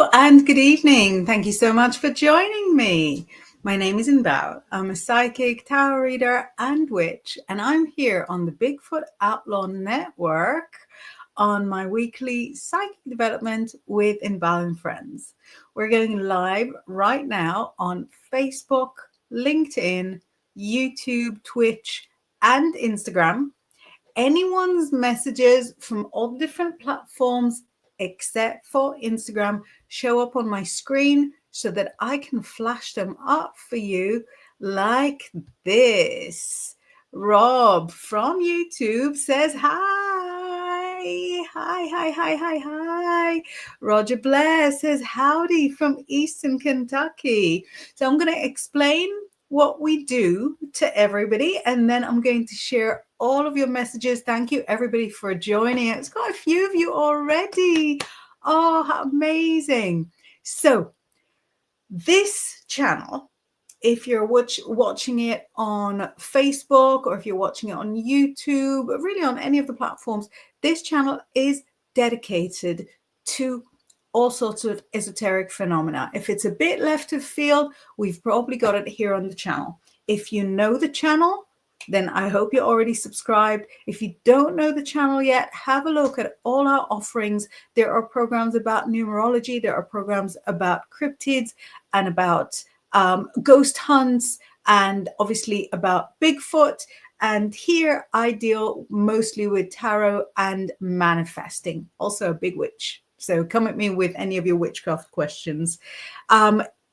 Hello and good evening. Thank you so much for joining me. My name is Inbaal. I'm a psychic, tarot reader, and witch, and I'm here on the Bigfoot Outlaw Network on my weekly psychic development with Inbaal and Friends. We're going live right now on Facebook, LinkedIn, YouTube, Twitch, and Instagram. Anyone's messages from all different platforms except for Instagram show up on my screen so that I can flash them up for you like this. Rob from YouTube says hi. Hi. Roger Blair says howdy from Eastern Kentucky. So I'm going to explain what we do to everybody, and then I'm going to share all of your messages. Thank you everybody for joining. It's got a few of you already. Oh, how amazing. So this channel, if you're watching it on Facebook or if you're watching it on YouTube, or really on any of the platforms, this channel is dedicated to all sorts of esoteric phenomena. If it's a bit left of field, we've probably got it here on the channel. If you know the channel, then I hope you're already subscribed. If you don't know the channel yet, have a look at all our offerings. There are programs about numerology. There are programs about cryptids and about ghost hunts, and obviously about Bigfoot. And here I deal mostly with tarot and manifesting, also a big witch. So come at me with any of your witchcraft questions.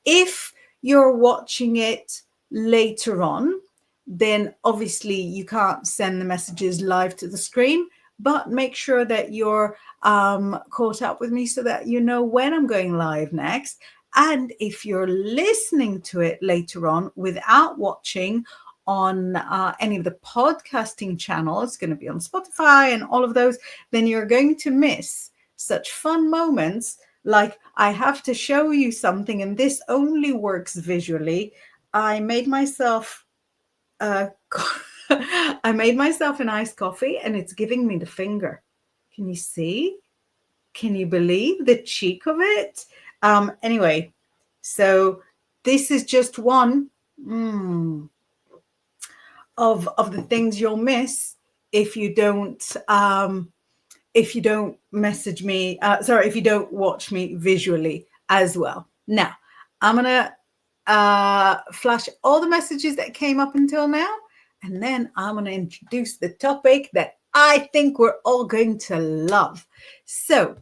If you're watching it later on, then obviously you can't send the messages live to the screen, but make sure that you're caught up with me so that you know when I'm going live next. And if you're listening to it later on without watching on any of the podcasting channels, it's going to be on Spotify and all of those, then you're going to miss such fun moments like I have to show you something, and this only works visually. I made myself an iced coffee, and it's giving me the finger. Can you see? Can you believe the cheek of it? Anyway, so this is just one of the things you'll miss if you don't message me. If you don't watch me visually as well. Now, I'm gonna flash all the messages that came up until now, and then I'm going to introduce the topic that I think we're all going to love. So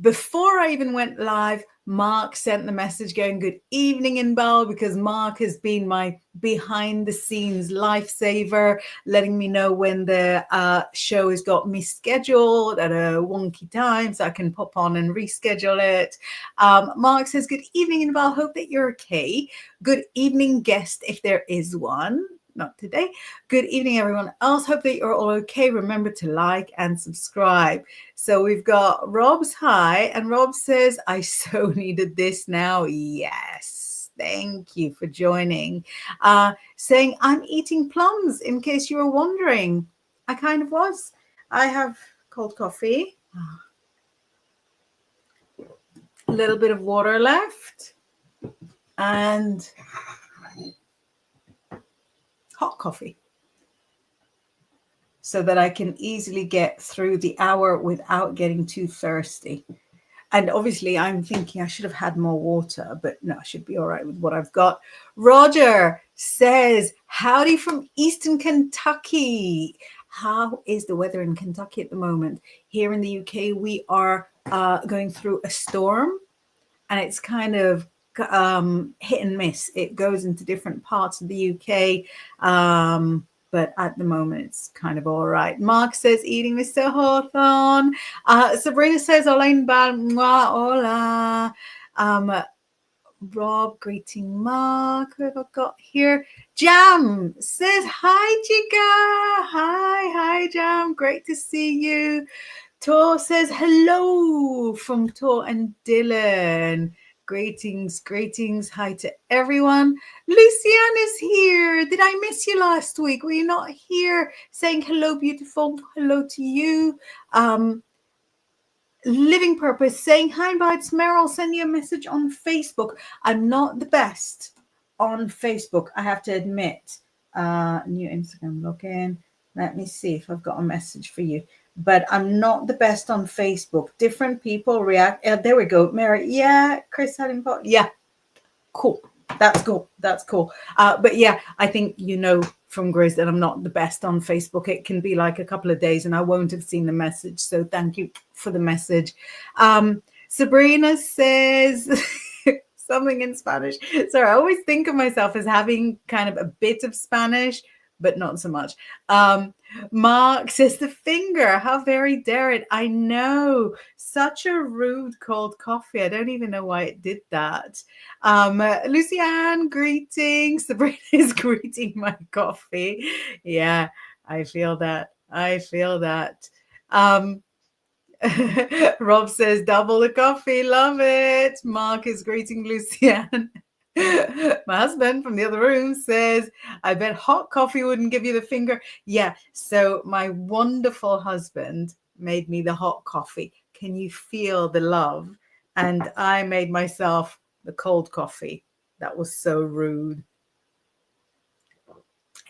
before I even went live, Mark sent the message going, good evening, Inbaal, because Mark has been my behind the scenes lifesaver, letting me know when the show has got misscheduled at a wonky time so I can pop on and reschedule it. Mark says, good evening, Inbaal. Hope that you're okay. Good evening, guest, if there is one. Not today. Good evening, everyone else. Hope that you're all okay. Remember to like and subscribe. So we've got Rob's hi, and Rob says, I so needed this now. Yes. Thank you for joining. Saying, I'm eating plums, in case you were wondering. I kind of was. I have cold coffee. A little bit of water left. And hot coffee, so that I can easily get through the hour without getting too thirsty. And obviously I'm thinking I should have had more water, but no, I should be all right with what I've got. Roger says, howdy from Eastern Kentucky. How is the weather in Kentucky at the moment? Here in the UK, we are going through a storm, and it's kind of hit and miss. It goes into different parts of the UK, but at the moment it's kind of all right. Mark says, eating Mr. Hawthorne. Sabrina says, hola, Inbaal. Hola. Rob, greeting Mark. Who have I got here? Jam says, hi, Chica. Hi, Jam. Great to see you. Tor says, hello from Tor and Dylan. Greetings. Hi to everyone. Luciane is here. Did I miss you last week? Were you not here saying hello, beautiful? Hello to you. Living Purpose saying, hi, it's Meryl, send you a message on Facebook. I'm not the best on Facebook, I have to admit. New Instagram login. Let me see if I've got a message for you. But I'm not the best on Facebook. Different people react. There we go. Mary. Yeah. Chris Haddington. Yeah. Cool. That's cool. That's cool. But yeah, I think you know from Grizz that I'm not the best on Facebook. It can be like a couple of days and I won't have seen the message. So thank you for the message. Sabrina says something in Spanish. Sorry, I always think of myself as having kind of a bit of Spanish, but not so much. Mark says the finger. How very dare it. I know. Such a rude cold coffee. I don't even know why it did that. Lucianne, greetings. Sabrina is greeting my coffee. Yeah, I feel that. I feel that. Rob says double the coffee. Love it. Mark is greeting Lucianne. My husband from the other room says, I bet hot coffee wouldn't give you the finger. Yeah, so my wonderful husband made me the hot coffee. Can you feel the love? And I made myself the cold coffee. That was so rude.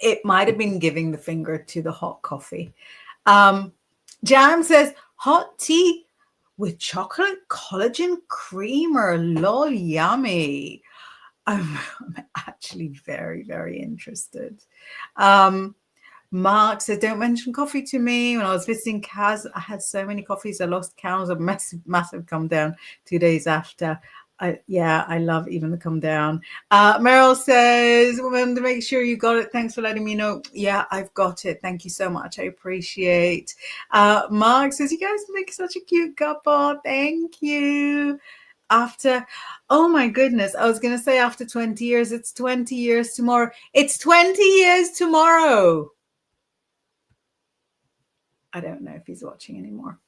It might have been giving the finger to the hot coffee. Jam says, hot tea with chocolate collagen creamer. Lol, yummy. I'm actually very, very interested. Mark says, don't mention coffee to me. When I was visiting Kaz, I had so many coffees. I lost count. A massive come down 2 days after. I love even the come down. Meryl says, well, to make sure you got it. Thanks for letting me know. Yeah, I've got it. Thank you so much. I appreciate. Mark says, you guys make such a cute couple. Thank you. Oh my goodness, I was going to say after 20 years, it's 20 years tomorrow. It's 20 years tomorrow. I don't know if he's watching anymore.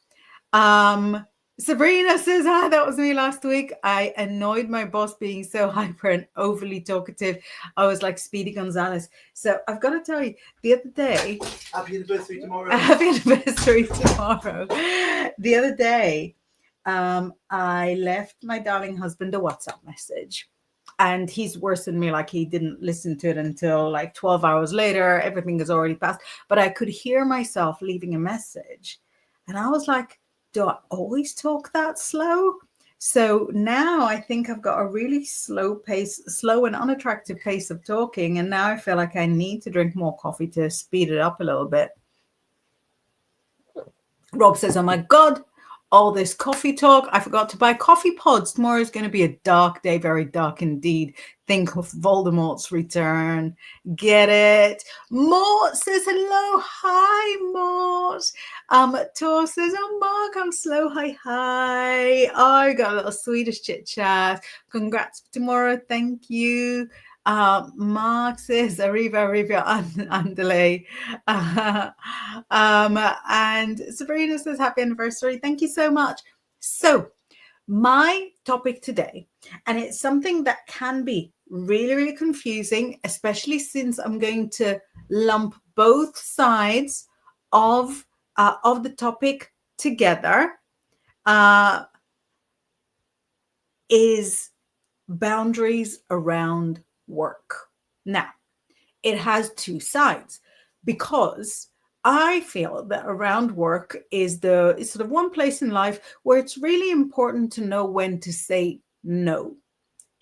Sabrina says, that was me last week. I annoyed my boss being so hyper and overly talkative. I was like Speedy Gonzalez. So I've got to tell you, the other day. Happy anniversary tomorrow. Happy anniversary tomorrow. The other day, I left my darling husband a WhatsApp message. And he's worse than me. Like he didn't listen to it until like 12 hours later. Everything is already passed. But I could hear myself leaving a message. And I was like, do I always talk that slow? So now I think I've got a really slow and unattractive pace of talking. And now I feel like I need to drink more coffee to speed it up a little bit. Rob says, oh my God, all this coffee talk. I forgot to buy coffee pods. Tomorrow is going to be a dark day, very dark indeed. Think of Voldemort's return. Get it? Mort says hello. Hi, Mort. Tor says, oh, Mark, I'm slow. Hi. I got a little Swedish chit chat. Congrats for tomorrow. Thank you. Mark says, Arriva, Andale. And Sabrina says, happy anniversary. Thank you so much. So, my topic today, and it's something that can be really, really confusing, especially since I'm going to lump both sides of the topic together, is boundaries around work. Now, it has two sides because I feel that around work is sort of one place in life where it's really important to know when to say no.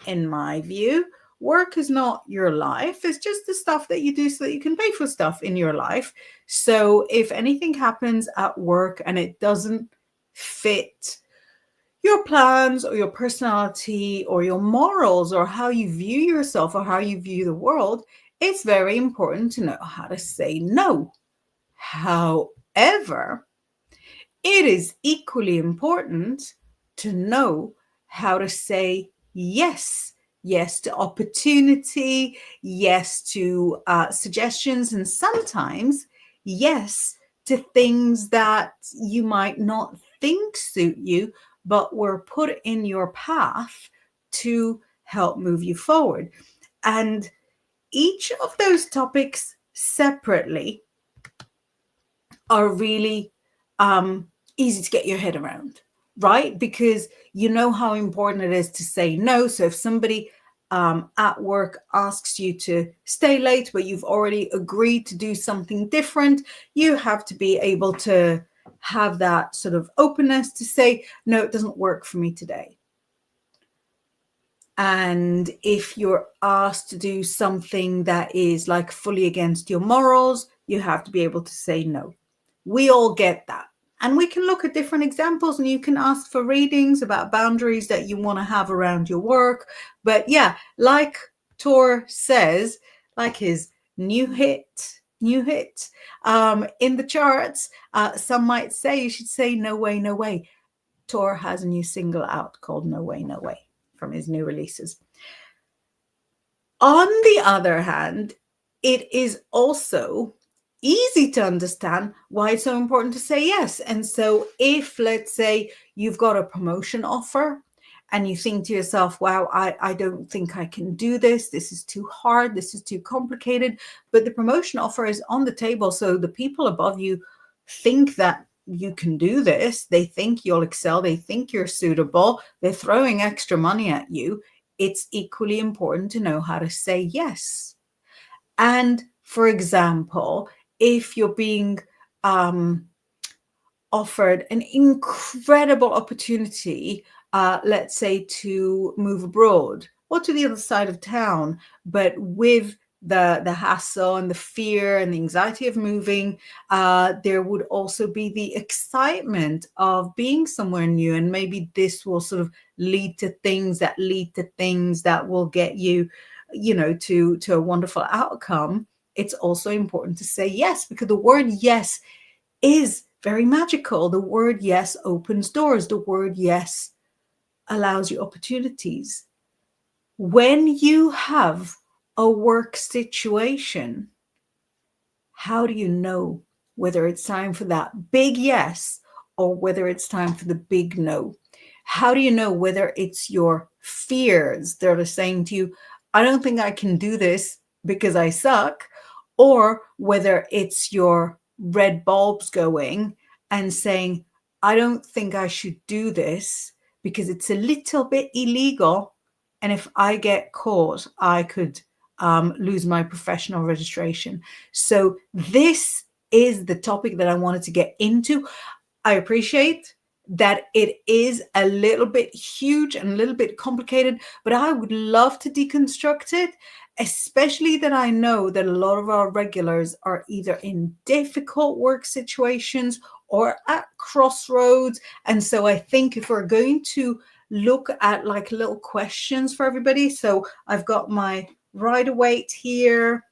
In my view, work is not your life. It's just the stuff that you do so that you can pay for stuff in your life. So if anything happens at work and it doesn't fit your plans or your personality or your morals or how you view yourself or how you view the world, it's very important to know how to say no. However, it is equally important to know how to say yes. Yes to opportunity, yes to suggestions, and sometimes yes to things that you might not think suit you, but were put in your path to help move you forward. And each of those topics separately are really easy to get your head around. right? Because you know how important it is to say no. So if somebody at work asks you to stay late, but you've already agreed to do something different, you have to be able to have that sort of openness to say, no, it doesn't work for me today. And if you're asked to do something that is like fully against your morals, you have to be able to say no. We all get that. And we can look at different examples, and you can ask for readings about boundaries that you want to have around your work. But yeah, like Tor says, like his new hit in the charts, some might say you should say no way, no way. Tor has a new single out called No Way, No Way from his new releases. On the other hand, it is also easy to understand why it's so important to say yes. And so if, let's say, you've got a promotion offer and you think to yourself, wow, I don't think I can do this. This is too hard. This is too complicated. But the promotion offer is on the table. So the people above you think that you can do this. They think you'll excel. They think you're suitable. They're throwing extra money at you. It's equally important to know how to say yes. And for example, if you're being offered an incredible opportunity, let's say to move abroad or to the other side of town, but with the hassle and the fear and the anxiety of moving, there would also be the excitement of being somewhere new. And maybe this will sort of lead to things that will get you, to a wonderful outcome. It's also important to say yes, because the word yes is very magical. The word yes opens doors. The word yes allows you opportunities. When you have a work situation, how do you know whether it's time for that big yes or whether it's time for the big no? How do you know whether it's your fears that are saying to you, I don't think I can do this because I suck, or whether it's your red bulbs going and saying, I don't think I should do this because it's a little bit illegal. And if I get caught, I could lose my professional registration. So this is the topic that I wanted to get into. I appreciate that it is a little bit huge and a little bit complicated, but I would love to deconstruct it, especially that I know that a lot of our regulars are either in difficult work situations or at crossroads. And so I think if we're going to look at like little questions for everybody, so I've got my Rider-Waite here,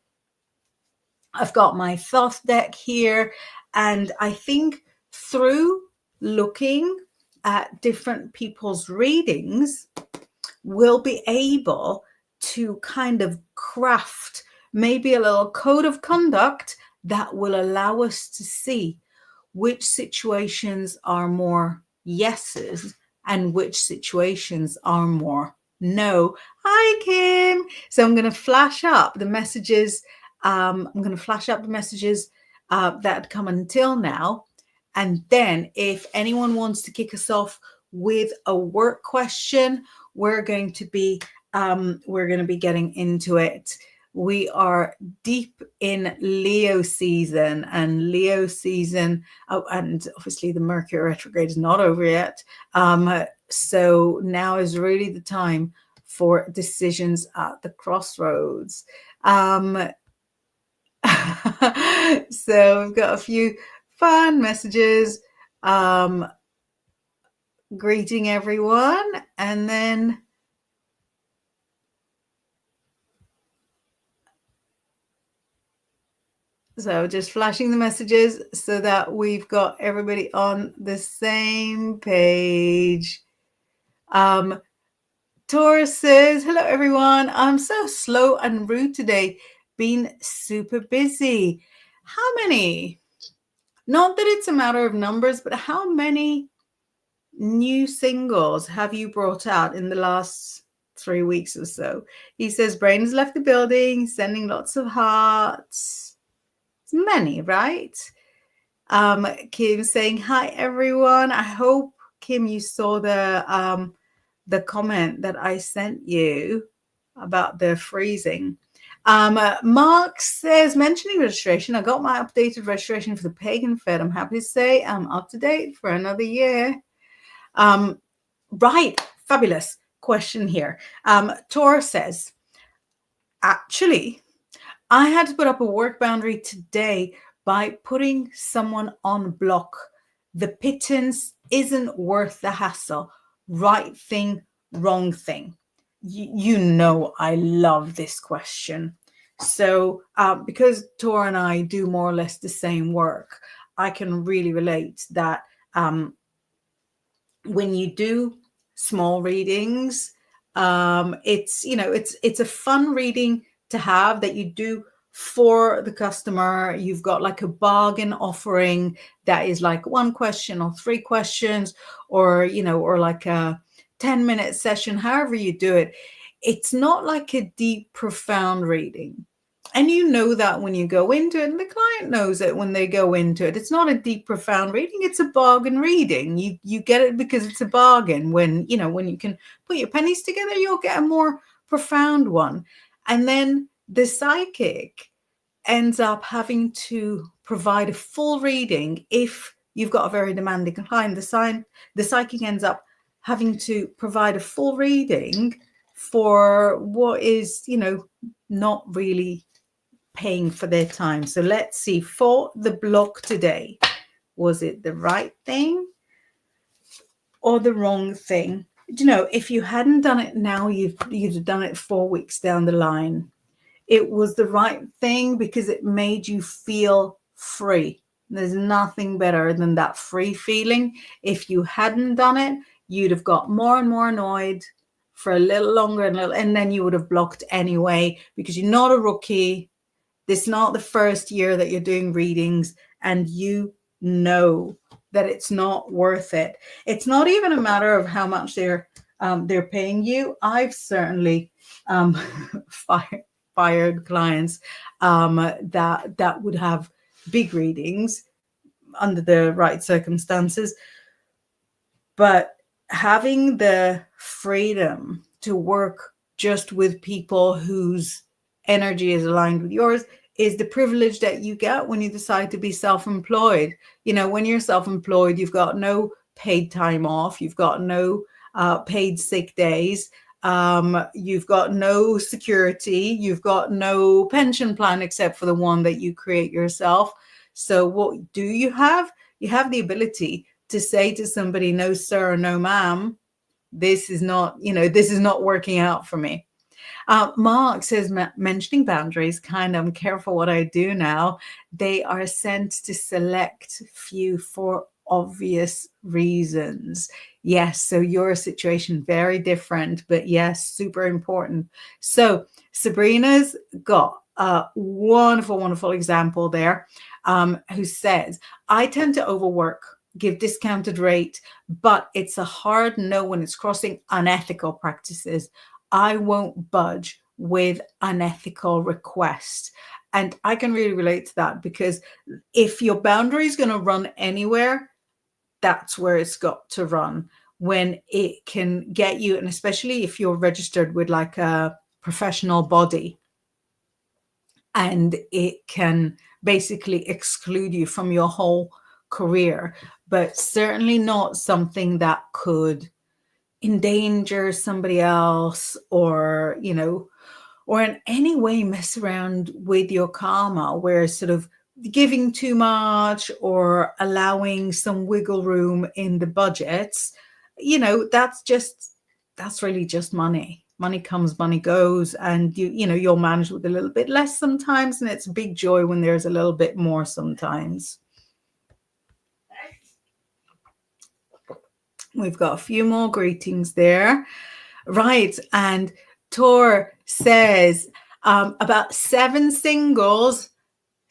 I've got my Thoth deck here, and I think through looking at different people's readings, we'll be able to kind of craft maybe a little code of conduct that will allow us to see which situations are more yeses and which situations are more no. Hi, Kim. So I'm going to flash up the messages. That come until now. And then if anyone wants to kick us off with a work question, we're going to be getting into it. We are deep in Leo season, and and obviously the Mercury retrograde is not over yet. So now is really the time for decisions at the crossroads. So we've got a few fun messages. Greeting everyone, and then so just flashing the messages so that we've got everybody on the same page. Taurus says, hello everyone. I'm so slow and rude today. Been super busy. How many? Not that it's a matter of numbers, but how many new singles have you brought out in the last 3 weeks or so? He says, Brain has left the building, sending lots of hearts. It's many, right? Kim saying, hi everyone. I hope Kim, you saw the comment that I sent you about the freezing. Mark says, mentioning registration, I got my updated registration for the Pagan Fed. I'm happy to say I'm up to date for another year. Right, fabulous question here. Tor says, actually, I had to put up a work boundary today by putting someone on block. The pittance isn't worth the hassle. Right thing, wrong thing. You know I love this question. So because Tor and I do more or less the same work, I can really relate that when you do small readings, it's a fun reading to have that you do for the customer. You've got like a bargain offering that is like 1 question or 3 questions, or or like a 10-minute session, however you do it. It's not like a deep, profound reading. And you know that when you go into it, and the client knows it when they go into it. It's not a deep, profound reading. It's a bargain reading. You get it because it's a bargain. When you can put your pennies together, you'll get a more profound one. And then the psychic ends up having to provide a full reading. If you've got a very demanding client, the psychic ends up having to provide a full reading for what is, not really paying for their time. So let's see, for the block today, was it the right thing or the wrong thing? If you hadn't done it now, you'd have done it 4 weeks down the line. It was the right thing because it made you feel free. There's nothing better than that free feeling. If you hadn't done it, you'd have got more and more annoyed for a little longer, and then you would have blocked anyway, because you're not a rookie. This is not the first year that you're doing readings, and you know that it's not worth it. It's not even a matter of how much they're paying you. I've certainly fired clients that would have big readings under the right circumstances, but having the freedom to work just with people whose energy is aligned with yours is the privilege that you get when you decide to be self-employed. When you're self-employed, you've got no paid time off, you've got no paid sick days, you've got no security, you've got no pension plan except for the one that you create yourself. So what do you have? You have the ability to say to somebody, no sir, no ma'am, this is not working out for me. Mark says, mentioning boundaries, I'm careful what I do now. They are sent to select few for obvious reasons. Yes, so your situation very different, but yes, super important. So Sabrina's got a wonderful, wonderful example there, who says, I tend to overwork, give discounted rate, but it's a hard no when it's crossing unethical practices. I won't budge with unethical requests. And I can really relate to that, because if your boundary is going to run anywhere, that's where it's got to run. When it can get you, and especially if you're registered with like a professional body, and it can basically exclude you from your whole career, but certainly not something that could endanger somebody else, or or in any way mess around with your karma, where sort of giving too much or allowing some wiggle room in the budgets, that's really just money. Money comes, money goes, and you'll manage with a little bit less sometimes, and it's a big joy when there's a little bit more sometimes. We've got a few more greetings there. Right. And Tor says, about 7 singles,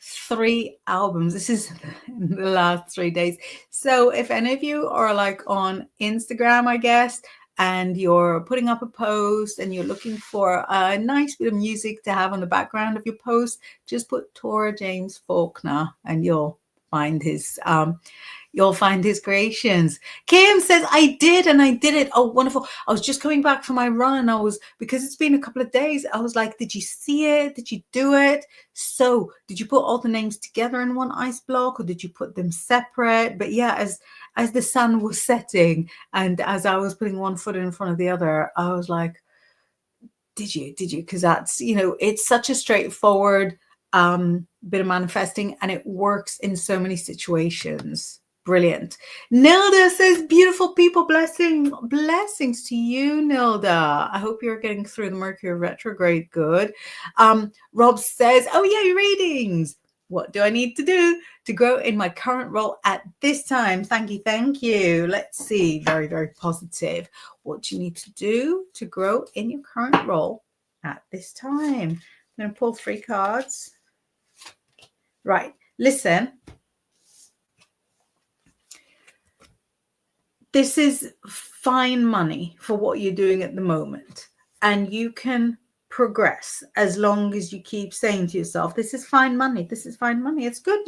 3 albums. This is in the last 3 days. So if any of you are like on Instagram, I guess, and you're putting up a post and you're looking for a nice bit of music to have on the background of your post, just put Tor James Faulkner and you'll find his you'll find his creations. Kim says, I did, and I did it. Oh, wonderful. I was just coming back from my run, and because it's been a couple of days, I was like, did you see it? Did you do it? So did you put all the names together in one ice block, or did you put them separate? But yeah, as the sun was setting and as I was putting one foot in front of the other, I was like, did you? Because that's, it's such a straightforward bit of manifesting, and it works in so many situations. Brilliant. Nilda says, beautiful people, blessings to you, Nilda. I hope you're getting through the Mercury retrograde good. Rob says, oh yeah, readings. What do I need to do to grow in my current role at this time? Thank you. Let's see. Very, very positive. What do you need to do to grow in your current role at this time? I'm going to pull 3 cards. Right. Listen. This is fine money for what you're doing at the moment. And you can progress as long as you keep saying to yourself, this is fine money. This is fine money. It's good,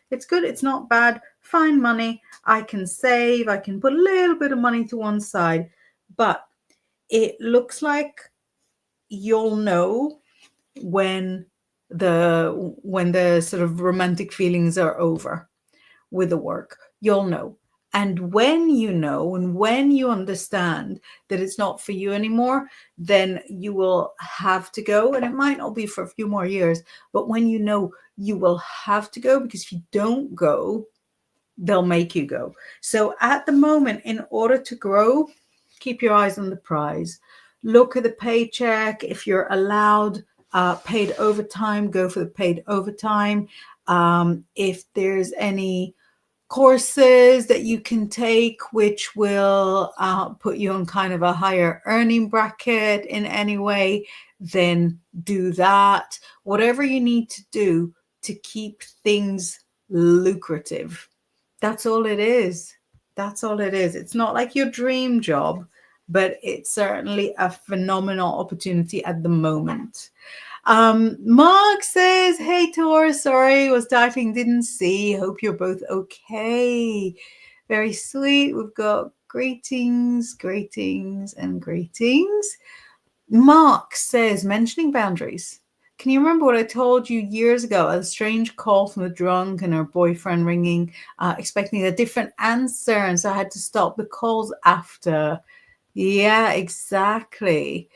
it's good. It's not bad. Fine money. I can save. I can put a little bit of money to one side. But it looks like you'll know when the sort of romantic feelings are over with the work. You'll know. And when you know, and when you understand that it's not for you anymore, then you will have to go. And it might not be for a few more years, but when you know, you will have to go, because if you don't go, they'll make you go. So at the moment, in order to grow, keep your eyes on the prize. Look at the paycheck. If you're allowed paid overtime, go for the paid overtime. If there's any courses that you can take which will put you on kind of a higher earning bracket in any way, then do that. Whatever you need to do to keep things lucrative. That's all it is. That's all it is. It's not like your dream job, but it's certainly a phenomenal opportunity at the moment. Mark says, hey, Taurus, sorry, was typing, didn't see. Hope you're both okay. Very sweet. We've got greetings. Mark says, mentioning boundaries. Can you remember what I told you years ago? A strange call from a drunk and her boyfriend ringing, expecting a different answer. And so I had to stop the calls after. Yeah, exactly.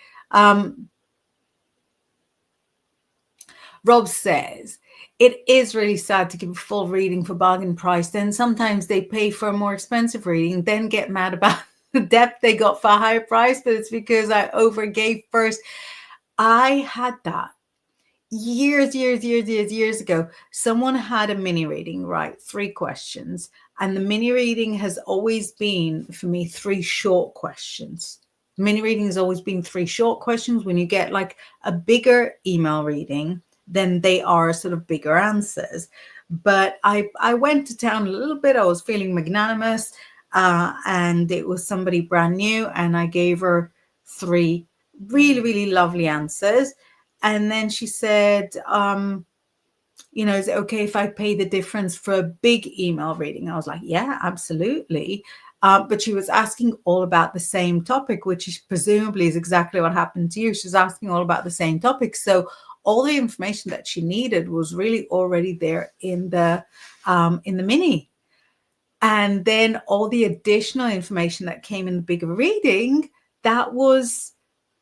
Rob says, it is really sad to give a full reading for bargain price. Then sometimes they pay for a more expensive reading, then get mad about the depth they got for a higher price, but it's because I overgave first. I had that years ago. Someone had a mini reading, right? 3 questions. And the mini reading has always been, for me, 3 short questions. Mini reading has always been 3 short questions. When you get like a bigger email reading, then they are sort of bigger answers. But I went to town a little bit. I was feeling magnanimous, and it was somebody brand new, and I gave her 3 really lovely answers. And then she said, is it okay if I pay the difference for a big email reading? I was like, yeah, absolutely. But she was asking all about the same topic, which is presumably is exactly what happened to you. She's asking all about the same topic. So all the information that she needed was really already there in the mini. And then all the additional information that came in the bigger reading, that was,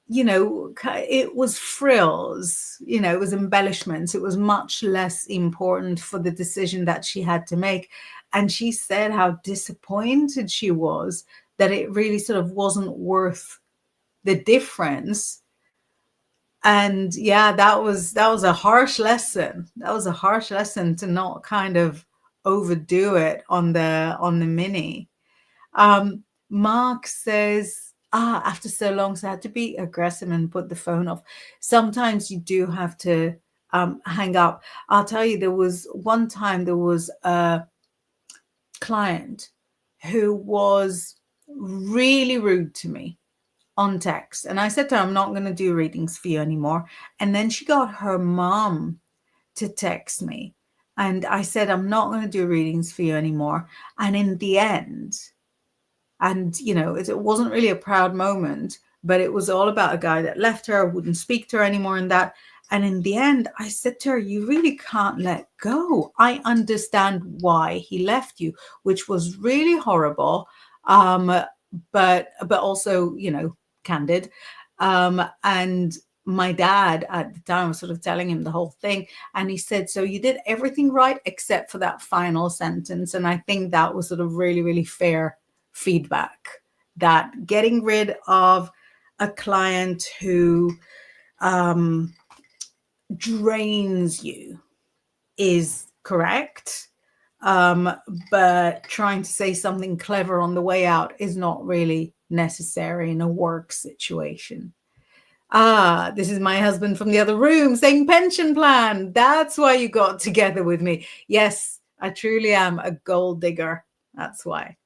it was frills, it was embellishments. It was much less important for the decision that she had to make. And she said how disappointed she was that it really sort of wasn't worth the difference. And yeah, that was a harsh lesson. That was a harsh lesson to not kind of overdo it on the mini. Mark says, after so long, so I had to be aggressive and put the phone off. Sometimes you do have to hang up. I'll tell you, there was one time there was a client who was really rude to me on text. And I said to her, I'm not going to do readings for you anymore. And then she got her mom to text me. And I said, I'm not going to do readings for you anymore. And in the end, and, you know, it wasn't really a proud moment, but it was all about a guy that left her, wouldn't speak to her anymore and that. And in the end, I said to her, you really can't let go. I understand why he left you, which was really horrible. But also, you know, candid. And my dad at the time was sort of telling him the whole thing. And he said, so you did everything right except for that final sentence. And I think that was sort of really, really fair feedback, that getting rid of a client who drains you is correct. But trying to say something clever on the way out is not really necessary in a work situation. This is my husband from the other room saying pension plan. That's why you got together with me. Yes, I truly am a gold digger. That's why.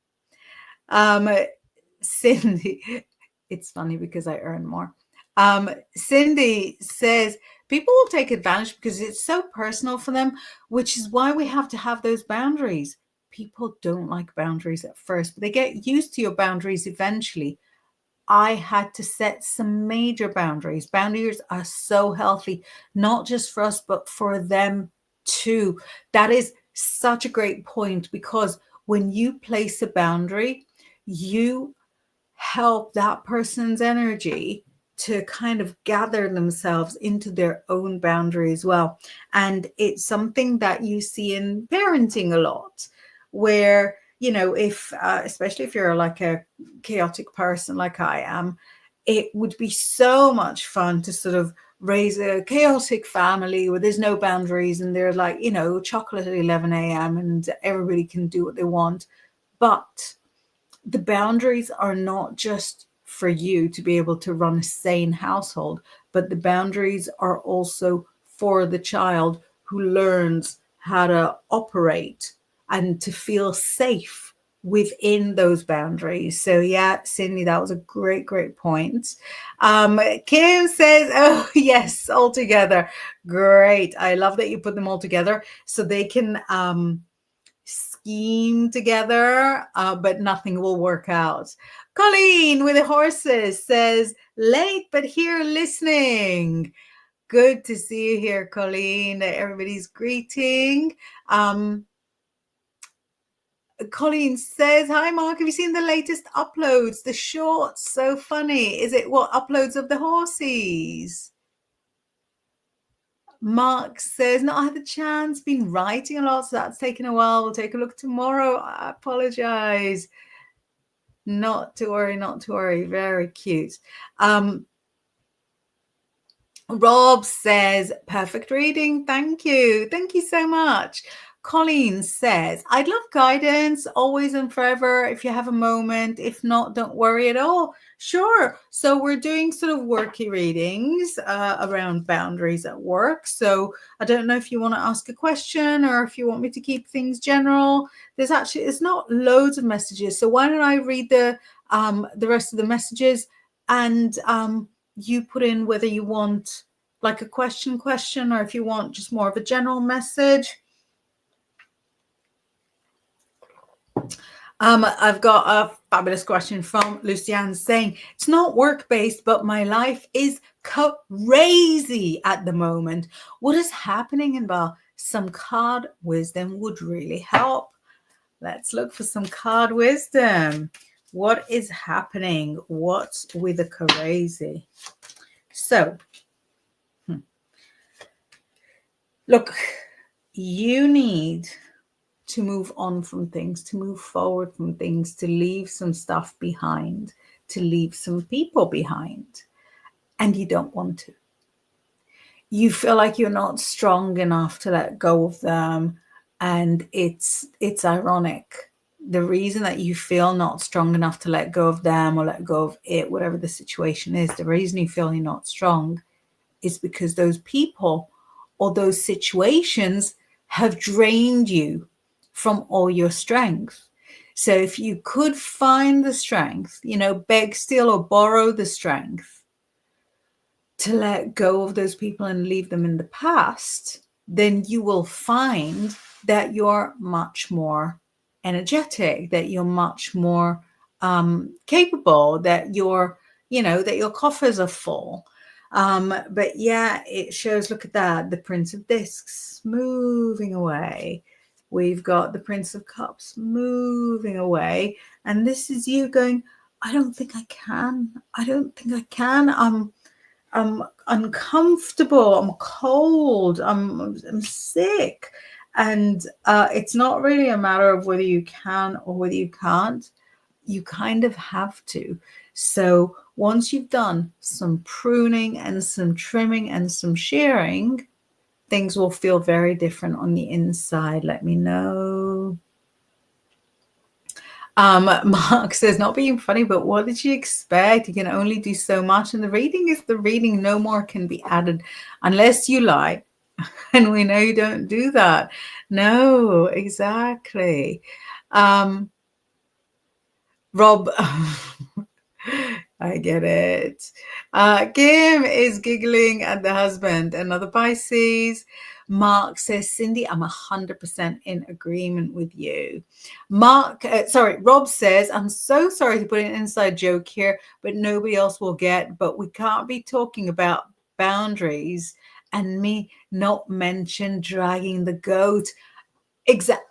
Cindy, it's funny because I earn more. Cindy says people will take advantage because it's so personal for them, which is why we have to have those boundaries. People don't like boundaries at first, but they get used to your boundaries eventually. I had to set some major boundaries. Boundaries are so healthy, not just for us, but for them too. That is such a great point, because when you place a boundary, you help that person's energy to kind of gather themselves into their own boundary as well. And it's something that you see in parenting a lot, where, you know, if especially if you're like a chaotic person like I am, it would be so much fun to sort of raise a chaotic family where there's no boundaries and they're like, you know, chocolate at 11 a.m. and everybody can do what they want. But the boundaries are not just for you to be able to run a sane household, but the boundaries are also for the child who learns how to operate and to feel safe within those boundaries. So yeah, Cindy, that was a great, great point. Kim says, oh yes, all together. Great. I love that you put them all together so they can scheme together, but nothing will work out. Colleen with the horses says, late but here listening. Good to see you here, Colleen. Everybody's greeting. Colleen says, hi, Mark. Have you seen the latest uploads? The shorts, so funny. Is it what uploads of the horses? Mark says, not had the chance, been writing a lot, so that's taken a while. We'll take a look tomorrow. I apologize. Not to worry, not to worry. Very cute. Rob says, perfect reading. Thank you. Thank you so much. Colleen says, I'd love guidance always and forever if you have a moment. If not, don't worry at all. Sure. So we're doing sort of worky readings around boundaries at work. So I don't know if you want to ask a question or if you want me to keep things general. It's not loads of messages. So why don't I read the rest of the messages, and you put in whether you want like a question, or if you want just more of a general message. I've got a fabulous question from Lucianne saying, it's not work-based, but my life is crazy at the moment. What is happening, Inbaal? Some card wisdom would really help. Let's look for some card wisdom. What is happening? What's with the crazy? So, look, you need to move on from things, to move forward from things, to leave some stuff behind, to leave some people behind, and you don't want to. You feel like you're not strong enough to let go of them, and it's ironic. The reason that you feel not strong enough to let go of them or let go of it, whatever the situation is, the reason you feel you're not strong is because those people or those situations have drained you from all your strength. So if you could find the strength, you know, beg, steal, or borrow the strength to let go of those people and leave them in the past, then you will find that you're much more energetic, that you're much more capable, that that your coffers are full. But yeah, it shows, look at that, the Prince of Discs moving away. We've got the Prince of Cups moving away. And this is you going, I don't think I can. I don't think I can. I'm uncomfortable. I'm cold. I'm sick. And it's not really a matter of whether you can or whether you can't. You kind of have to. So once you've done some pruning and some trimming and some shearing, things will feel very different on the inside. Let me know. Mark says, not being funny, but what did you expect? You can only do so much. And the reading is the reading. No more can be added unless you lie. And we know you don't do that. No, exactly. Rob, I get it. Kim is giggling at the husband. Another Pisces. Mark says, Cindy, I'm 100% in agreement with you. Rob says, I'm so sorry to put an inside joke here, but nobody else will get. But we can't be talking about boundaries and me not mention dragging the goat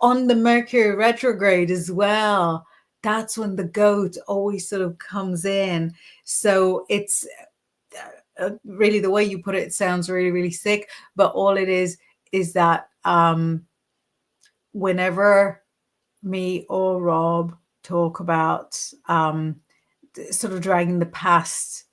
on the Mercury retrograde as well. That's when the goat always sort of comes in. So it's really, the way you put it sounds really, really sick. But all it is that whenever me or Rob talk about sort of dragging the past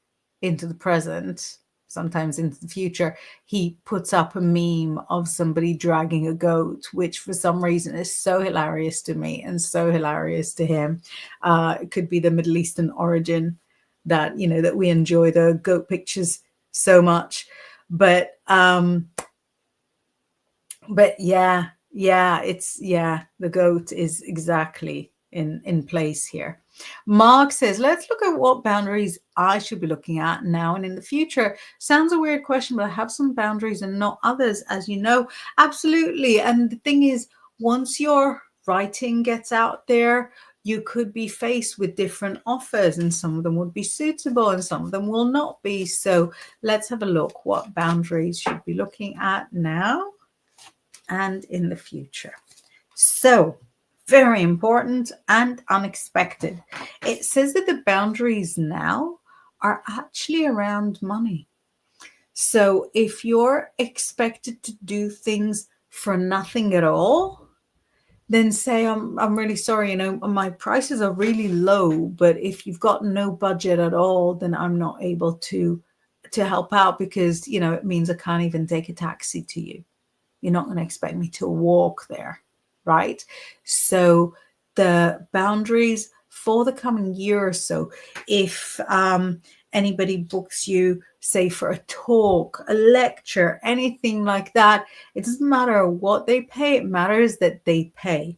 into the present, sometimes into the future, he puts up a meme of somebody dragging a goat, which for some reason is so hilarious to me and so hilarious to him. It could be the Middle Eastern origin that, that we enjoy the goat pictures so much. But yeah, the goat is exactly in place here. Mark says, let's look at what boundaries I should be looking at now and in the future. Sounds a weird question, but I have some boundaries and not others, as you know. Absolutely. And the thing is, once your writing gets out there, you could be faced with different offers, and some of them would be suitable and some of them will not be. So let's have a look what boundaries should be looking at now and in the future. So, very important and unexpected. It says that the boundaries now are actually around money. So if you're expected to do things for nothing at all, then say, I'm really sorry, my prices are really low, but if you've got no budget at all, then I'm not able to help out, because, it means I can't even take a taxi to you. You're not going to expect me to walk there, right? So the boundaries for the coming year or so, if anybody books you, say, for a talk, a lecture, anything like that, it doesn't matter what they pay. It matters that they pay.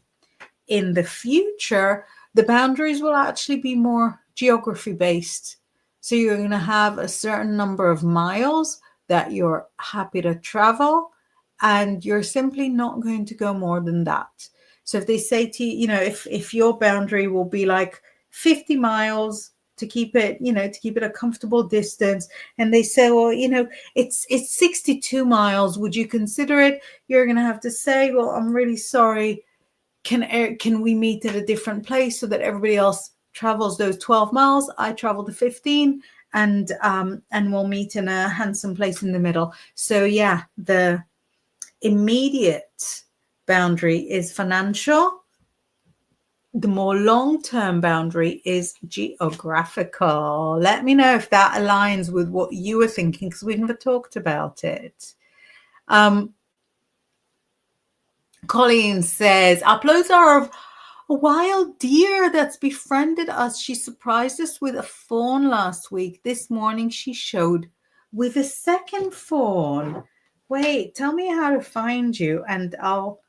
In the future, the boundaries will actually be more geography based. So you're going to have a certain number of miles that you're happy to travel, and you're simply not going to go more than that. So if they say to you, if your boundary will be like 50 miles to keep it, to keep it a comfortable distance, and they say, well, it's 62 miles, would you consider it? You're going to have to say, well, I'm really sorry. Can we meet at a different place so that everybody else travels those 12 miles? I travel the 15, and we'll meet in a handsome place in the middle. So yeah, the immediate boundary is financial. The more long-term boundary is geographical. Let me know if that aligns with what you were thinking, because we never talked about it. Colleen says, uploads are of a wild deer that's befriended us. She surprised us with a fawn last week. This morning she showed with a second fawn. Wait, tell me how to find you, and I'll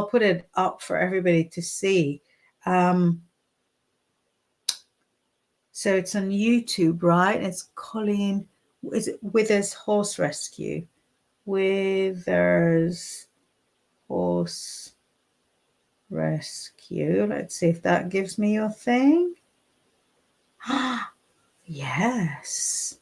put it up for everybody to see. So it's on YouTube, right? It's Colleen. Is it Withers Horse Rescue? Withers House rescue. Let's see if that gives me your thing. Yes.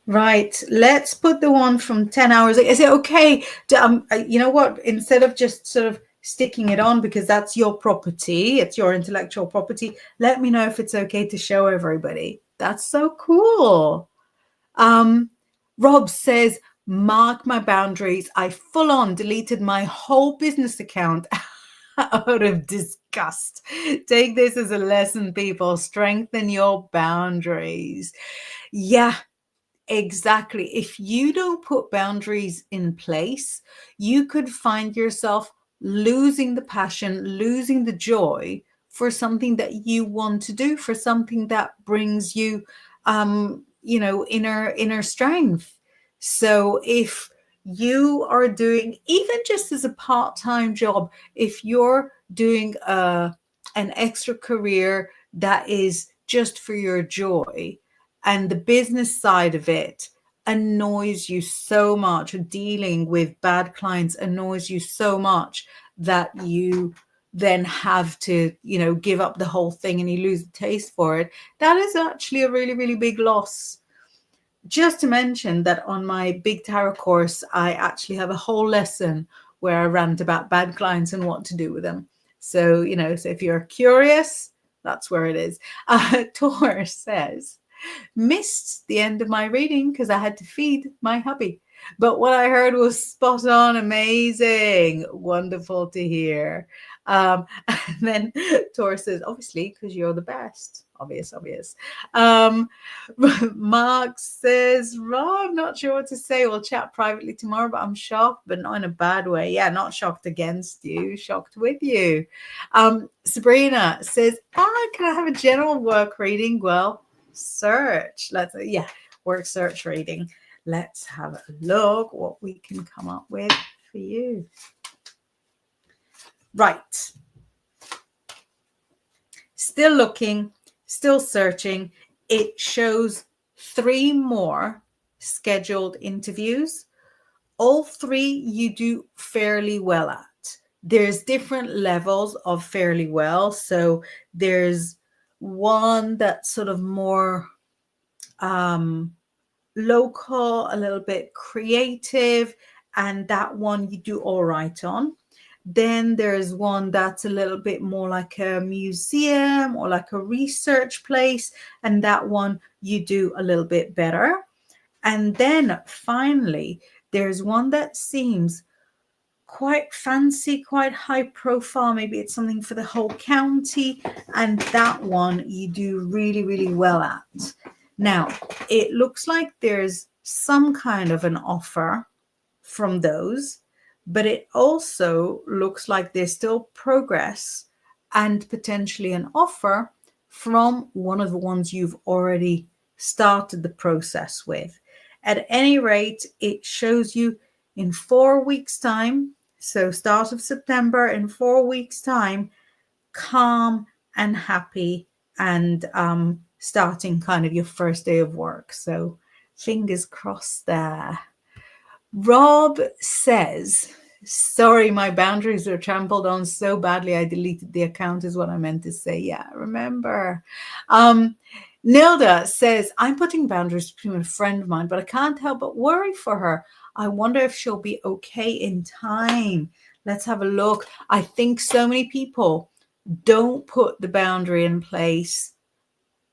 Right. Let's put the one from 10 hours. Is it okay? You know what? Instead of just sort of sticking it on, because that's your property, it's your intellectual property, let me know if it's okay to show everybody. That's so cool. Rob says, mark my boundaries. I full on deleted my whole business account out of disgust. Take this as a lesson, people. Strengthen your boundaries. Yeah, exactly. If you don't put boundaries in place, you could find yourself losing the passion, losing the joy for something that you want to do, for something that brings you, inner strength. So if you are doing, even just as a part-time job, if you're doing an extra career that is just for your joy, and the business side of it annoys you so much, or dealing with bad clients annoys you so much that you then have to, give up the whole thing and you lose the taste for it, that is actually a really, really big loss. Just to mention that on my Big Tarot course, I actually have a whole lesson where I rant about bad clients and what to do with them. So, so if you're curious, that's where it is. Tor says, missed the end of my reading because I had to feed my hubby. But what I heard was spot on, amazing, wonderful to hear. And then Tor says, obviously, because you're the best. Obvious. Mark says, Rob, I'm not sure what to say. We'll chat privately tomorrow, but I'm shocked, but not in a bad way. Yeah, not shocked against you, shocked with you. Sabrina says, can I have a general work reading? Well, search. Work search reading. Let's have a look what we can come up with for you. Right. Still looking, still searching. It shows 3 more scheduled interviews. All 3 you do fairly well at. There's different levels of fairly well. So there's one that's sort of more local, a little bit creative, and that one you do all right on. Then there's one that's a little bit more like a museum or like a research place, and that one you do a little bit better. And then finally, there's one that seems quite fancy, quite high profile. Maybe it's something for the whole county, and that one you do really, really well at. Now, it looks like there's some kind of an offer from those, but it also looks like there's still progress and potentially an offer from one of the ones you've already started the process with. At any rate, it shows you in 4 weeks' time, so start of September, in 4 weeks' time, calm and happy, and starting kind of your first day of work. So fingers crossed there. Rob says, sorry, my boundaries were trampled on so badly I deleted the account is what I meant to say. Yeah, remember. Nilda says, I'm putting boundaries between a friend of mine, but I can't help but worry for her. I wonder if she'll be okay in time. Let's have a look. I think so many people don't put the boundary in place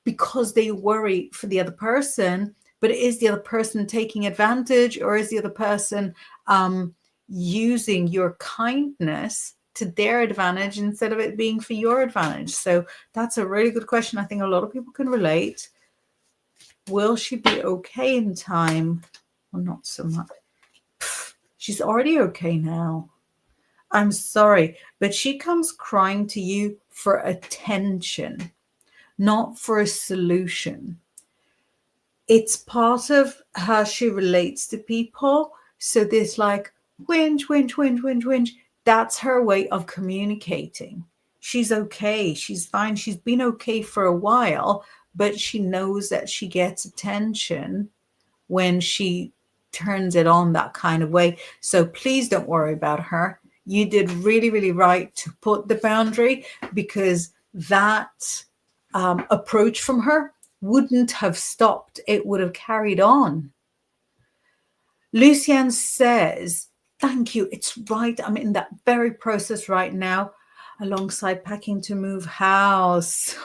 because they worry for the other person. But is the other person taking advantage, or is the other person using your kindness to their advantage instead of it being for your advantage? So that's a really good question. I think a lot of people can relate. Will she be okay in time? Well, not so much. She's already okay now. I'm sorry, but she comes crying to you for attention, not for a solution. It's part of how she relates to people. So this like whinge. That's her way of communicating. She's okay. She's fine. She's been okay for a while, but she knows that she gets attention when she turns it on that kind of way. So please don't worry about her. You did really, really right to put the boundary, because that approach from her wouldn't have stopped. It would have carried on. Lucienne says, thank you. It's right. I'm in that very process right now, alongside packing to move house.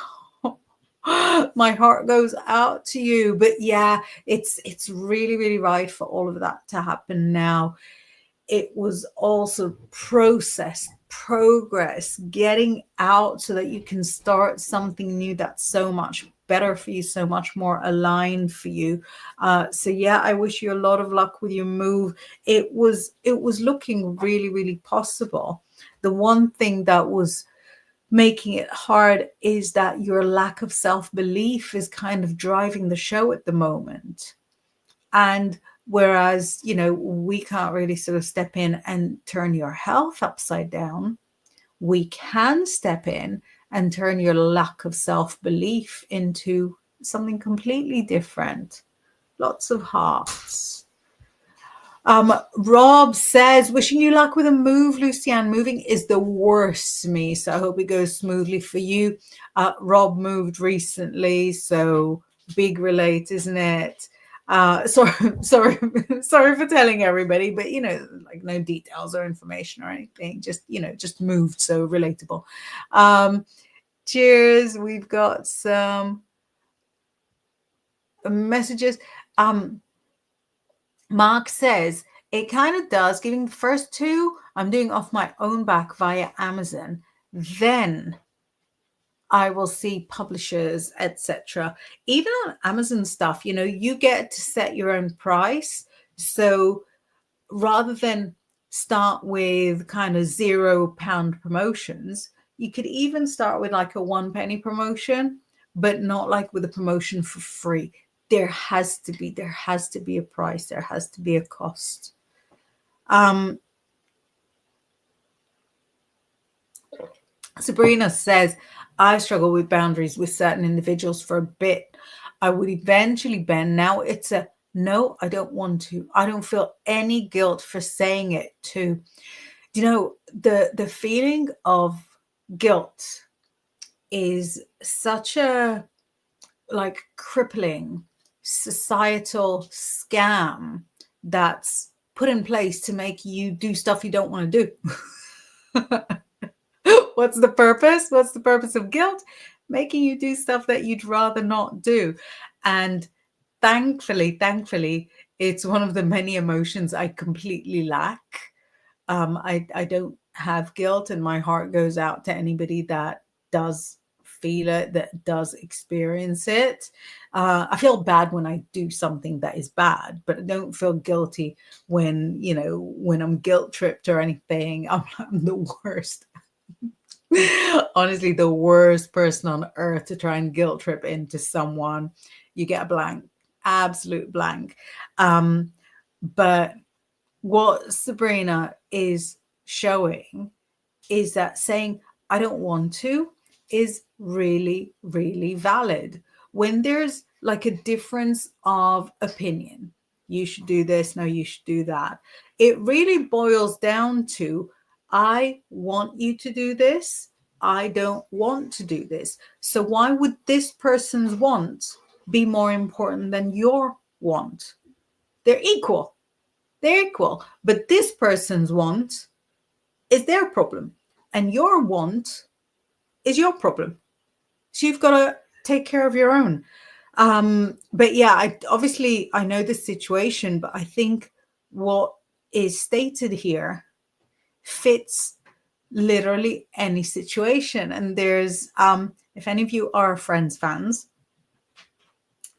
My heart goes out to you. But yeah, it's really, really right for all of that to happen now. It was also process, progress, getting out so that you can start something new that's so much better for you, so much more aligned for you. So yeah, I wish you a lot of luck with your move. It was looking really, really possible. The one thing that was making it hard is that your lack of self-belief is kind of driving the show at the moment. And whereas, we can't really sort of step in and turn your health upside down, we can step in and turn your lack of self-belief into something completely different. Lots of hearts. Rob says, wishing you luck with a move, Lucienne. Moving is the worst to me, so I hope it goes smoothly for you. Rob moved recently, so big relate, isn't it? Sorry for telling everybody, but like no details or information or anything. Just moved, so relatable. Cheers. We've got some messages. Mark says, it kind of does. Giving the first two, I'm doing off my own back via Amazon. Then I will see publishers, etc. Even on Amazon stuff, you get to set your own price. So rather than start with kind of £0 promotions, you could even start with like a 1 penny promotion, but not like with a promotion for free. There has to be a price. There has to be a cost. Sabrina says, I struggle with boundaries with certain individuals for a bit. I would eventually bend. Now it's a no, I don't want to. I don't feel any guilt for saying it too. The feeling of guilt is such a like crippling societal scam that's put in place to make you do stuff you don't want to do. What's the purpose? What's the purpose of guilt? Making you do stuff that you'd rather not do. And thankfully, it's one of the many emotions I completely lack. I don't have guilt, and my heart goes out to anybody that does feel it, that does experience it. I feel bad when I do something that is bad, but I don't feel guilty when I'm guilt tripped or anything. I'm the worst. Honestly, the worst person on earth to try and guilt trip into someone. You get a blank, absolute blank. But what Sabrina is showing is that saying, I don't want to, is really, really valid. When there's like a difference of opinion, you should do this, no, you should do that. It really boils down to, I want you to do this. I don't want to do this. So why would this person's want be more important than your want? They're equal. They're equal. But this person's want is their problem, and your want is your problem. So you've got to take care of your own. But yeah, I know the situation, but I think what is stated here fits literally any situation. And there's, if any of you are Friends fans,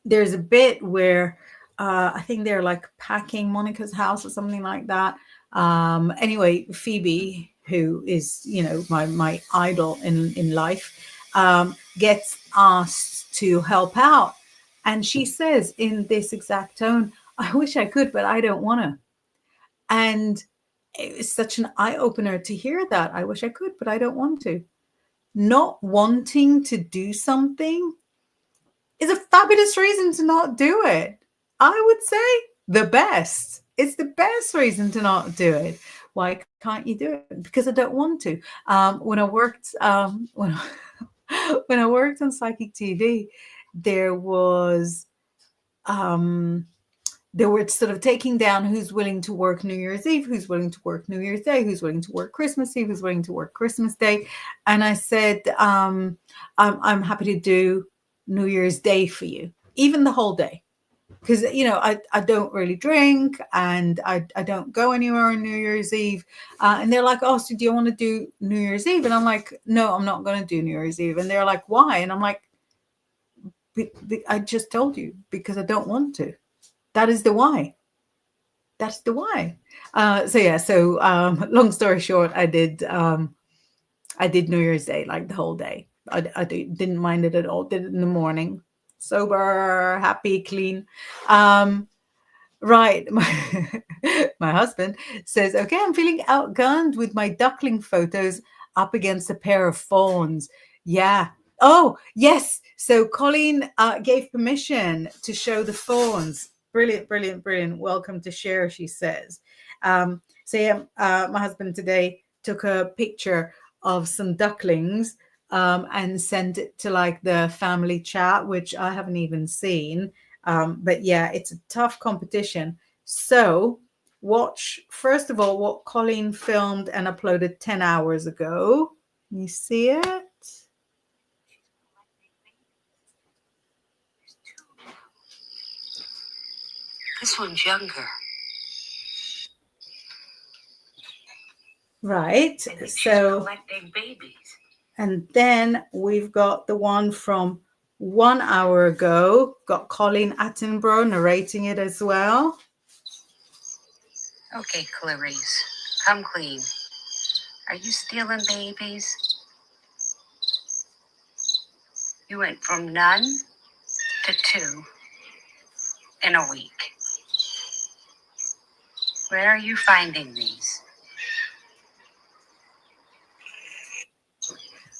there's a bit where I think they're like packing Monica's house or something like that. Anyway, Phoebe, who is, my idol in life, gets asked to help out. And she says in this exact tone, I wish I could, but I don't want to. And it's such an eye-opener to hear that. I wish I could, but I don't want to. Not wanting to do something is a fabulous reason to not do it. I would say the best. It's the best reason to not do it. Why can't you do it? Because I don't want to. When I worked when when I worked on psychic TV, there was they were sort of taking down who's willing to work New Year's Eve, who's willing to work New Year's Day, who's willing to work Christmas Eve, who's willing to work Christmas Day. And I said, I'm happy to do New Year's Day for you, even the whole day. Because, I don't really drink, and I don't go anywhere on New Year's Eve. And they're like, oh, so do you want to do New Year's Eve? And I'm like, no, I'm not going to do New Year's Eve. And they're like, why? And I'm like, I just told you, because I don't want to. That is the why. That's the why. So long story short, I did New Year's Day, like the whole day. I didn't mind it at all. Did it in the morning, sober, happy, clean. Right. My husband says, okay, I'm feeling outgunned with my duckling photos up against a pair of fawns. Yeah. Oh, yes. So Colleen gave permission to show the fawns. Brilliant, brilliant, brilliant. Welcome to share, she says. My husband today took a picture of some ducklings and sent it to like the family chat, which I haven't even seen. But yeah, it's a tough competition. So watch, first of all, what Colleen filmed and uploaded 10 hours ago. You see it? This one's younger. Right. And so collecting babies. And then we've got the one from 1 hour ago. Got Colleen Attenborough narrating it as well. Okay, Clarice, come clean. Are you stealing babies? You went from none to 2 in a week. Where are you finding these?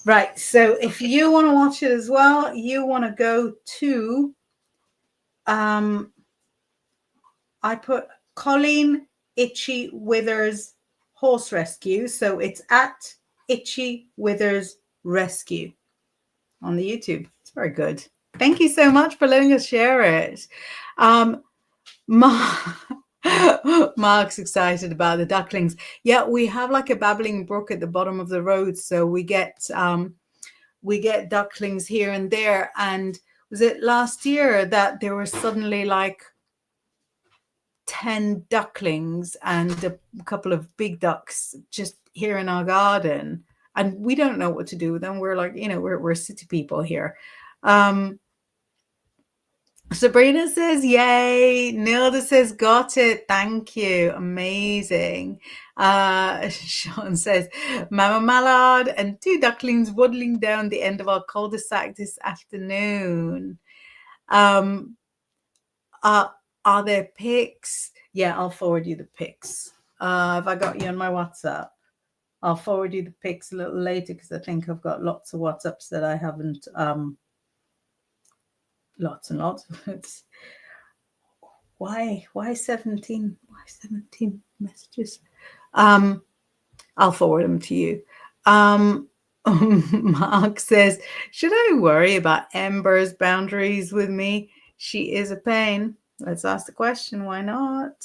Right. So if you want to watch it as well, you want to go to, I put Colleen Itchy Withers Horse Rescue. So it's at Itchy Withers Rescue on the YouTube. It's very good. Thank you so much for letting us share it. Mark's excited about the ducklings. Yeah, we have like a babbling brook at the bottom of the road, so we get ducklings here and there. And was it last year that there were suddenly like 10 ducklings and a couple of big ducks just here in our garden, and we don't know what to do with them. We're like, we're city people here. Sabrina says, yay. Nilda says, got it. Thank you. Amazing. Sean says, Mama Mallard and 2 ducklings waddling down the end of our cul-de-sac this afternoon. Are there pics? Yeah, I'll forward you the pics. Have I got you on my WhatsApp? I'll forward you the pics a little later, because I think I've got lots of WhatsApps that I haven't lots and lots. It's why 17 messages. I'll forward them to you. Mark says, should I worry about Ember's boundaries with me? She is a pain. Let's ask the question, why not?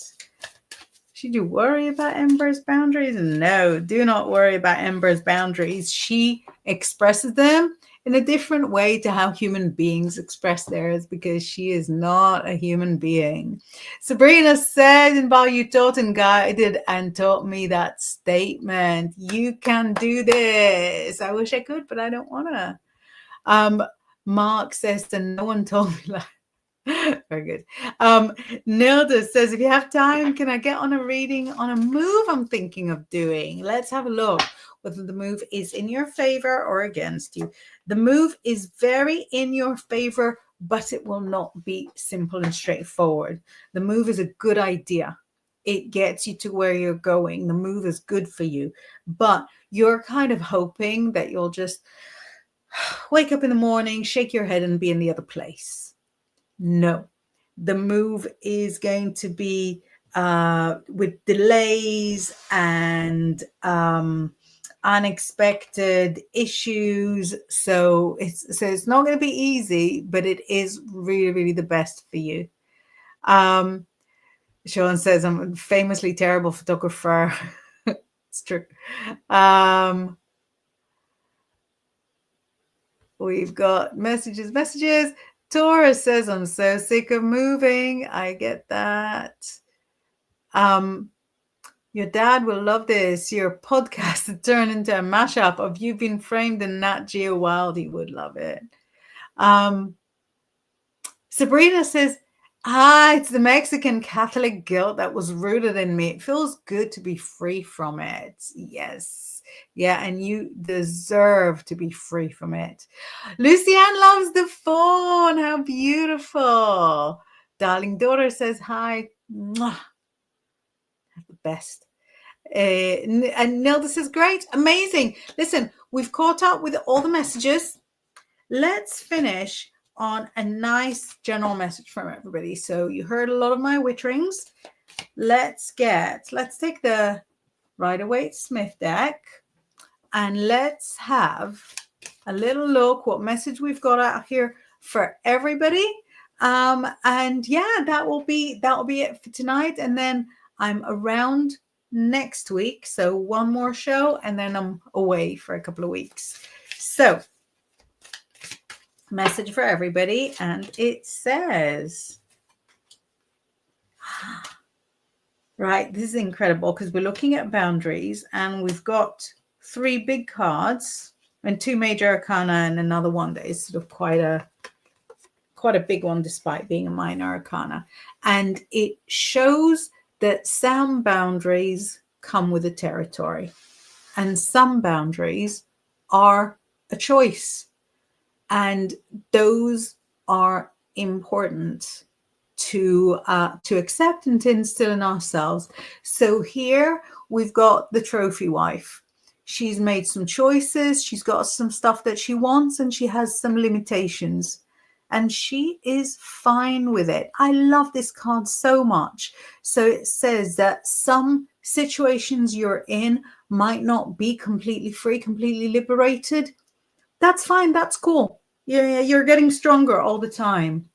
Should you worry about Ember's boundaries? No, do not worry about Ember's boundaries. She expresses them in a different way to how human beings express theirs, because she is not a human being. Sabrina said, Inbaal, you taught and guided and taught me that statement. You can do this. I wish I could, but I don't want to. Mark says, and no one told me that. Very good. Nilda says, if you have time, can I get on a reading on a move I'm thinking of doing? Let's have a look whether the move is in your favor or against you. The move is very in your favor, but it will not be simple and straightforward. The move is a good idea. It gets you to where you're going. The move is good for you, but you're kind of hoping that you'll just wake up in the morning, shake your head, and be in the other place. No, the move is going to be with delays and unexpected issues. So it's not going to be easy, but it is really, really the best for you. Sean says I'm a famously terrible photographer. It's true. We've got messages. Taurus says I'm so sick of moving. I get that. Your dad will love this. Your podcast to turn into a mashup of You Been Framed and Nat Geo Wild. He would love it. Sabrina says, it's the Mexican Catholic guilt that was rooted in me. It feels good to be free from it. Yes. Yeah, and you deserve to be free from it. Lucianne loves the phone. How beautiful. Darling daughter says hi. Mwah. The best. And Nilda says, great, amazing. Listen, we've caught up with all the messages. Let's finish on a nice general message from everybody. So you heard a lot of my witterings. Let's take the Rider-Waite-Smith deck and let's have a little look what message we've got out here for everybody. And yeah, that will be it for tonight. And then I'm around next week. So one more show and then I'm away for a couple of weeks. So message for everybody. And it says, right, this is incredible because we're looking at boundaries and we've got 3 big cards and 2 major arcana and another one that is sort of quite a big one despite being a minor arcana. And it shows that some boundaries come with a territory and some boundaries are a choice. And those are important to accept and to instill in ourselves. So here we've got the trophy wife. She's made some choices. She's got some stuff that she wants and she has some limitations. And she is fine with it. I love this card so much. So it says that some situations you're in might not be completely free, completely liberated. That's fine. That's cool. Yeah, you're getting stronger all the time.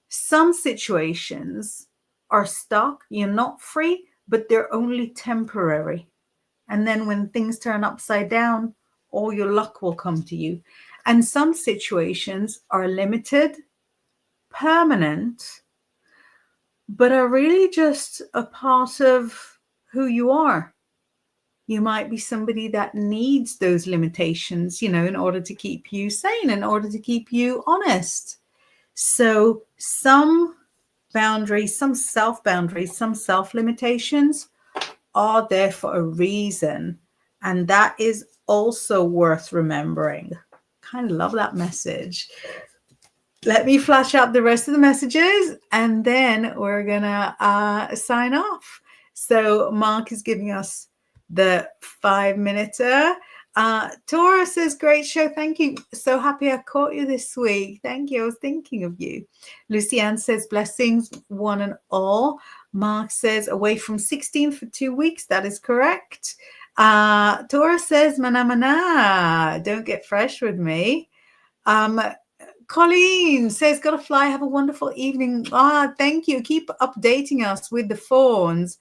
Some situations are stuck. You're not free, but they're only temporary. And then when things turn upside down, all your luck will come to you. And some situations are limited, permanent, but are really just a part of who you are. You might be somebody that needs those limitations, in order to keep you sane, in order to keep you honest. So some boundaries, some self-boundaries, some self-limitations are there for a reason. And that is also worth remembering. Kind of love that message. Let me flash up the rest of the messages and then we're going to sign off. So Mark is giving us the 5-minuter. Tora says, great show. Thank you. So happy I caught you this week. Thank you. I was thinking of you. Lucianne says, blessings, one and all. Mark says, away from 16 for 2 weeks. That is correct. Tora says, mana, don't get fresh with me. Colleen says, gotta fly. Have a wonderful evening. Thank you. Keep updating us with the phones.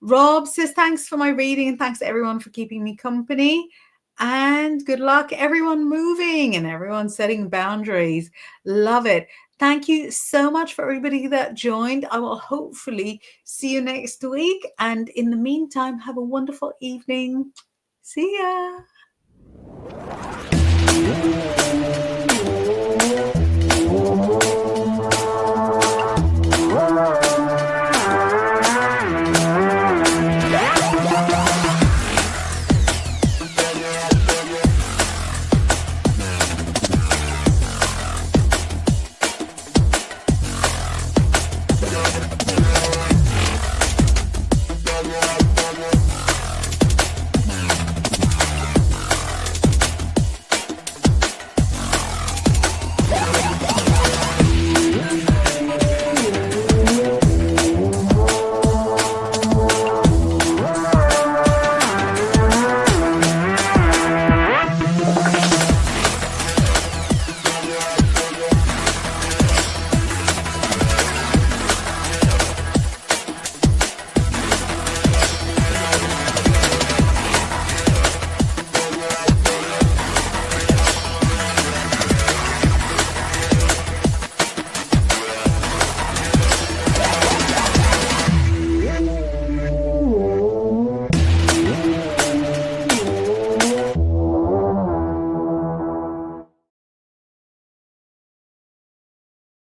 Rob says, thanks for my reading and thanks to everyone for keeping me company. And good luck, everyone moving and everyone setting boundaries. Love it. Thank you so much for everybody that joined. I will hopefully see you next week. And in the meantime, have a wonderful evening. See ya.